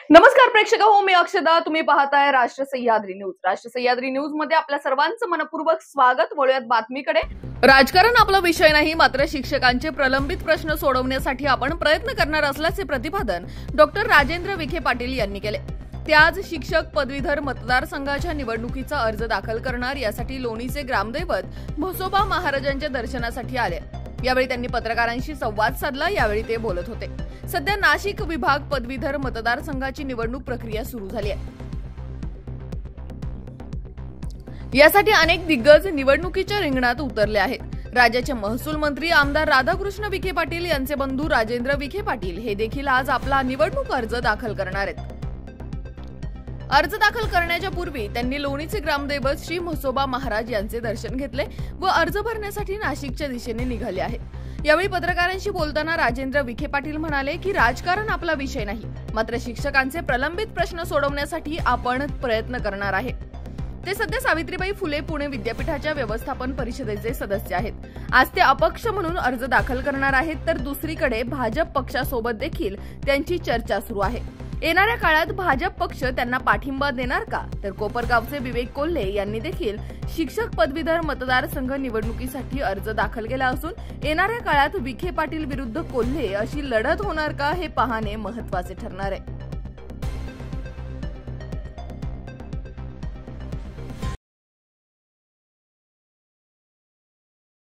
नमस्कार प्रेक्षक हो, मी अक्षदा. तुम्ही पाहताय राष्ट्र सह्याद्री न्यूज. राष्ट्र सह्याद्री न्यूज मध्ये आपल्या सर्वांचं मनपूर्वक स्वागत. वळूयात बातमीकडे. राजकारण आपला विषय नाही, मात्र शिक्षकांचे प्रलंबित प्रश्न सोडवण्यासाठी आपण प्रयत्न करणार असल्याचे प्रतिपादन डॉक्टर राजेंद्र विखे पाटील यांनी केले. ते आज शिक्षक पदवीधर मतदारसंघाच्या निवडणुकीचा अर्ज दाखल करणार यासाठी लोणीचे ग्रामदैवत म्हसोबा महाराजांच्या दर्शनासाठी आले. यावेळी त्यांनी पत्रकारांशी संवाद साधला. यावेळी ते बोलत होते. सध्या नाशिक विभाग पदवीधर मतदारसंघाची निवडणूक प्रक्रिया सुरू झाली आहे. यासाठी अनेक दिग्गज निवडणुकीच्या रिंगणात उतरले आहेत. राज्याचे महसूल मंत्री आमदार राधाकृष्ण विखे पाटील यांचे बंधू राजेंद्र विखे पाटील हे देखील आज आपला निवडणूक अर्ज दाखल करणार आहेत. अर्ज दाखल करण्याच्या पूर्वी त्यांनी लोणीचे ग्रामदैवत श्री म्हसोबा महाराज यांचे दर्शन घेतले व अर्ज भरण्यासाठी नाशिकच्या दिशेने निघाले आहेत. यावेळी पत्रकारांशी बोलताना राजेंद्र विखे पाटील म्हणाले की राजकारण आपला विषय नाही, मात्र शिक्षकांचे प्रलंबित प्रश्न सोडवण्यासाठी आपण प्रयत्न करणार आहे. ते सध्या सावित्रीबाई फुले पुणे विद्यापीठाच्या व्यवस्थापन परिषदेचे सदस्य आहेत. आज ते अपक्ष म्हणून अर्ज दाखल करणार आहेत, तर दुसरीकडे भाजप पक्षासोबत देखील त्यांची चर्चा सुरू आहे. येणाऱ्या काळात भाजप पक्ष त्यांना पाठिंबा देणार का? तर कोपरगावचे विवेक कोल्हे यांनी देखील शिक्षक पदवीधर मतदारसंघ निवडणुकीसाठी अर्ज दाखल केला असून येणाऱ्या काळात विखे पाटील विरुद्ध कोल्हे अशी लढत होणार का हे पाहणे महत्त्वाचे ठरणार आहे.